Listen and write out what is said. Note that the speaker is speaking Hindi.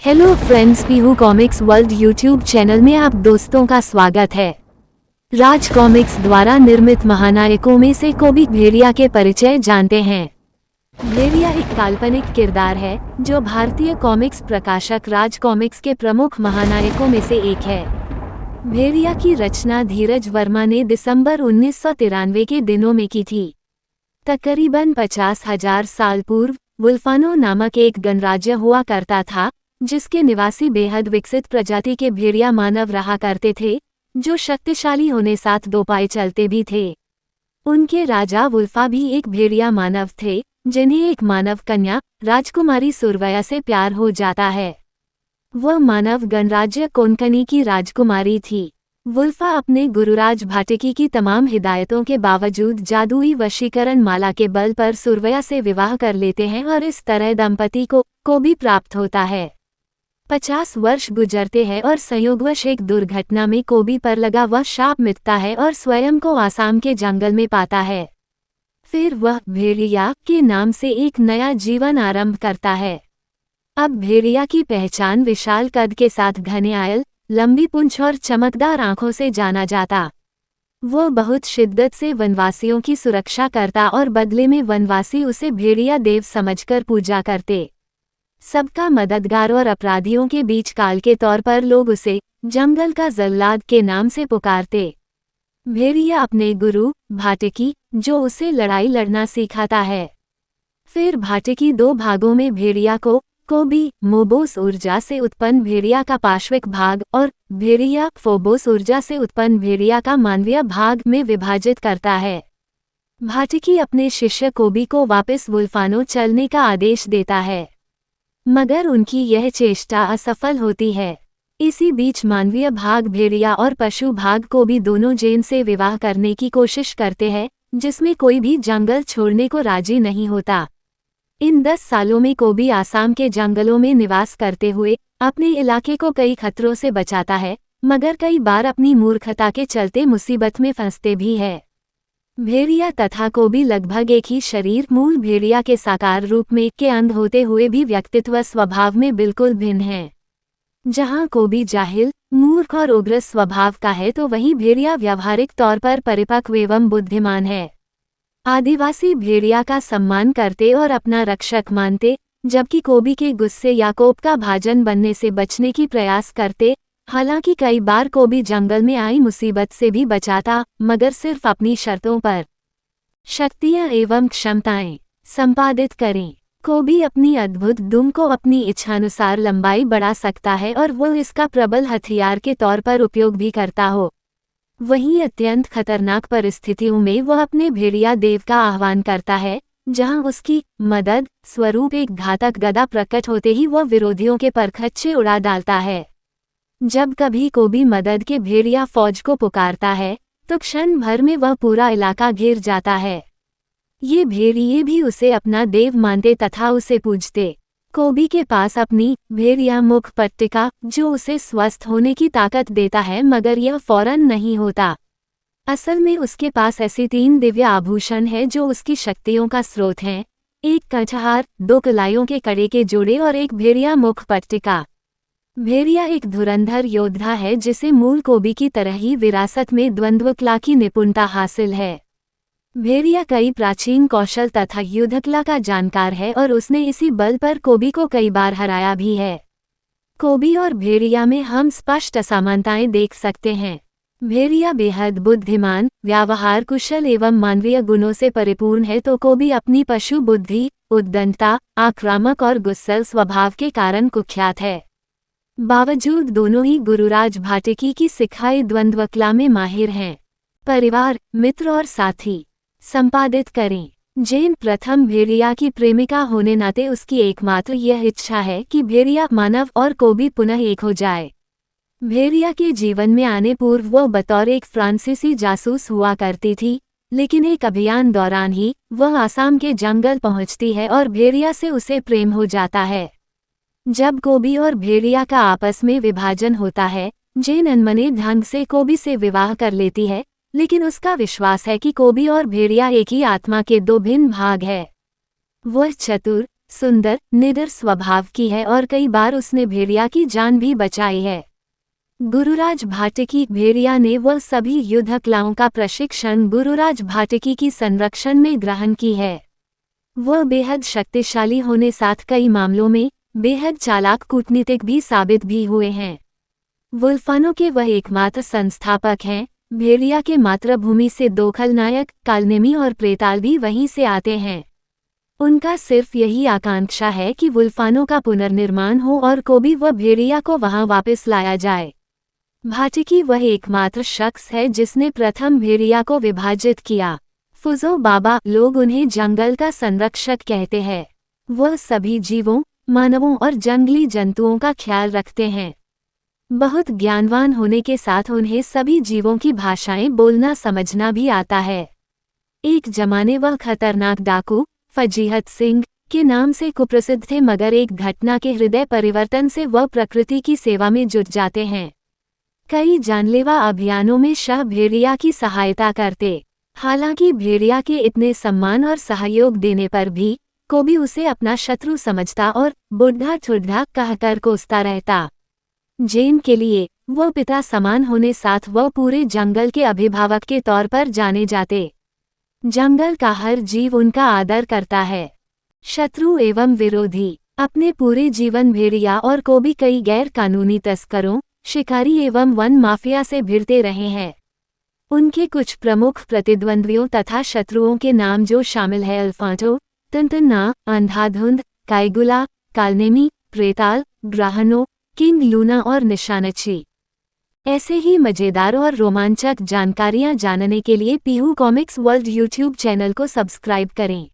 Hello friends, Pihu comics world YouTube channel में आप दोस्तों का स्वागत है। राज कॉमिक्स द्वारा निर्मित महानायकों में से कोबी भेड़िया के परिचय जानते हैं। भेड़िया एक काल्पनिक किरदार है जो भारतीय कॉमिक्स प्रकाशक राज कॉमिक्स के प्रमुख महानायकों में से एक है। भेड़िया की रचना धीरज वर्मा ने दिसंबर 1993 के दिनों में की थी। तकरीबन 50,000 साल पूर्व वुल्फानो नामक एक गणराज्य हुआ करता था, जिसके निवासी बेहद विकसित प्रजाति के भेड़िया मानव रहा करते थे, जो शक्तिशाली होने साथ दो पाए चलते भी थे। उनके राजा वुल्फा भी एक भेड़िया मानव थे, जिन्हें एक मानव कन्या राजकुमारी सुरवया से प्यार हो जाता है। वह मानव गणराज्य कोंकणी की राजकुमारी थी। वुल्फा अपने गुरुराज भाटिकी की तमाम हिदायतों के बावजूद जादुई वशीकरण माला के बल पर सुरवया से विवाह कर लेते हैं और इस तरह दंपति को भी प्राप्त होता है। 50 वर्ष गुजरते हैं और संयोगवश एक दुर्घटना में कोबी पर लगा वह शाप मिटता है और स्वयं को आसाम के जंगल में पाता है। फिर वह भेड़िया के नाम से एक नया जीवन आरंभ करता है। अब भेड़िया की पहचान विशाल कद के साथ घने आयल, लंबी पूंछ और चमकदार आंखों से जाना जाता। वो बहुत शिद्दत से वनवासियों की सुरक्षा करता और बदले में वनवासी उसे भेड़िया देव समझकर पूजा करते। सबका मददगार और अपराधियों के बीच काल के तौर पर लोग उसे जंगल का जल्लाद के नाम से पुकारते। भेड़िया अपने गुरु भाटिकी, जो उसे लड़ाई लड़ना सिखाता है। फिर भाटिकी दो भागों में भेड़िया को कोबी मोबोस ऊर्जा से उत्पन्न भेड़िया का पाश्विक भाग और भेड़िया फोबोस ऊर्जा से उत्पन्न भेड़िया का मानवीय भाग में विभाजित करता है। भाटिकी अपने शिष्य कोबी को वापस वुल्फानो चलने का आदेश देता है, मगर उनकी यह चेष्टा असफल होती है। इसी बीच मानवीय भाग भेड़िया और पशु भाग को भी दोनों जेन से विवाह करने की कोशिश करते हैं, जिसमें कोई भी जंगल छोड़ने को राजी नहीं होता। इन 10 सालों में कोबी आसाम के जंगलों में निवास करते हुए अपने इलाके को कई खतरों से बचाता है, मगर कई बार अपनी मूर्खता के चलते मुसीबत में फंसते भी है। भेड़िया तथा कोबी लगभग एक ही शरीर मूल भेड़िया के साकार रूप में के अंग होते हुए भी व्यक्तित्व स्वभाव में बिल्कुल भिन्न हैं। जहां कोबी जाहिल, मूर्ख और उग्र स्वभाव का है, तो वहीं भेड़िया व्यावहारिक तौर पर परिपक्व एवं बुद्धिमान है। आदिवासी भेड़िया का सम्मान करते और अपना रक्षक मानते, जबकि कोबी के गुस्से या कोप का भाजन बनने से बचने की प्रयास करते। हालांकि कई बार कोबी जंगल में आई मुसीबत से भी बचाता, मगर सिर्फ अपनी शर्तों पर। शक्तियां एवं क्षमताएं संपादित करें। कोबी अपनी अद्भुत दुम को अपनी इच्छानुसार लंबाई बढ़ा सकता है और वो इसका प्रबल हथियार के तौर पर उपयोग भी करता हो। वहीं अत्यंत खतरनाक परिस्थितियों में वह अपने भेड़िया देव का आह्वान करता है, जहां उसकी मदद स्वरूप एक घातक गदा प्रकट होते ही वह विरोधियों के परखच्चे उड़ा डालता है। जब कभी कोबी मदद के भेड़िया फौज को पुकारता है, तो क्षण भर में वह पूरा इलाका घिर जाता है। ये भेड़िए भी उसे अपना देव मानते तथा उसे पूजते। कोबी के पास अपनी भेड़िया मुख पट्टिका, जो उसे स्वस्थ होने की ताकत देता है, मगर यह फौरन नहीं होता। असल में उसके पास ऐसे 3 दिव्य आभूषण हैं जो उसकी शक्तियों का स्रोत हैं। एक कंठहार, 2 कलाइयों के कड़े के जोड़े और एक भेड़िया मुख पट्टिका। भेड़िया एक धुरंधर योद्धा है, जिसे मूल कोबी की तरह ही विरासत में द्वंद्वकला की निपुणता हासिल है। भेड़िया कई प्राचीन कौशल तथा युद्धकला का जानकार है और उसने इसी बल पर कोबी को कई बार हराया भी है। कोबी और भेड़िया में हम स्पष्ट असमानताएं देख सकते हैं। भेड़िया बेहद बुद्धिमान, व्यवहार कुशल एवं मानवीय गुणों से परिपूर्ण है, तो कोबी अपनी पशु बुद्धि, उद्दंडता, आक्रामक और गुस्सैल स्वभाव के कारण कुख्यात है। बावजूद दोनों ही गुरुराज भाटिकी की सिखाई द्वंद्वकला में माहिर हैं। परिवार, मित्र और साथी संपादित करें। जेन प्रथम भेड़िया की प्रेमिका होने नाते उसकी एकमात्र यह इच्छा है कि भेड़िया मानव और कोबी पुनः एक हो जाए। भेड़िया के जीवन में आने पूर्व वो बतौर एक फ्रांसीसी जासूस हुआ करती थी, लेकिन एक अभियान दौरान ही वह आसाम के जंगल पहुंचती है और भेड़िया से उसे प्रेम हो जाता है। जब कोबी और भेड़िया का आपस में विभाजन होता है, जेन अनमने ढंग से कोबी से विवाह कर लेती है, लेकिन उसका विश्वास है कि कोबी और भेड़िया एक ही आत्मा के 2 भिन्न भाग है। वह चतुर, सुंदर, निडर स्वभाव की है और कई बार उसने भेड़िया की जान भी बचाई है। गुरुराज भाटकी भेड़िया ने वह सभी युद्ध कलाओं का प्रशिक्षण गुरुराज भाटकी की संरक्षण में ग्रहण की है। वह बेहद शक्तिशाली होने साथ कई मामलों में बेहद चालाक कूटनीतिक भी साबित भी हुए हैं। वुल्फानो के वह एकमात्र संस्थापक हैं। भेड़िया के मातृभूमि से दो खलनायक कालनेमी और प्रेताल भी वहीं से आते हैं। उनका सिर्फ यही आकांक्षा है कि वुल्फानो का पुनर्निर्माण हो और कोबी व भेड़िया को वहां वापस लाया जाए। भाटकी वह एकमात्र शख्स है जिसने प्रथम भेड़िया को विभाजित किया। फुजो बाबा, लोग उन्हें जंगल का संरक्षक कहते हैं। वह सभी जीवों, मानवों और जंगली जंतुओं का ख्याल रखते हैं। बहुत ज्ञानवान होने के साथ उन्हें सभी जीवों की भाषाएं बोलना समझना भी आता है। एक जमाने वह खतरनाक डाकू फजीहत सिंह के नाम से कुप्रसिद्ध थे, मगर एक घटना के हृदय परिवर्तन से वह प्रकृति की सेवा में जुट जाते हैं। कई जानलेवा अभियानों में शाह भेड़िया की सहायता करते। हालांकि भेड़िया के इतने सम्मान और सहयोग देने पर भी कोबी उसे अपना शत्रु समझता और बुढ़ा ठुड्ढा कहकर कोसता रहता। जेन के लिए वह पिता समान होने साथ वह पूरे जंगल के अभिभावक के तौर पर जाने जाते। जंगल का हर जीव उनका आदर करता है। शत्रु एवं विरोधी अपने पूरे जीवन भेड़िया और कोबी कई गैर कानूनी तस्करों, शिकारी एवं वन माफिया से भिड़ते रहे हैं। उनके कुछ प्रमुख प्रतिद्वंद्वियों तथा शत्रुओं के नाम जो शामिल है अल्फांटो, टनटन्ना, अंधाधुंध, काइगुला, कालनेमी, प्रेताल, ग्राहनो, किंग लूना और निशानची। ऐसे ही मजेदार और रोमांचक जानकारियां जानने के लिए Pihu comics world YouTube channel को सब्सक्राइब करें।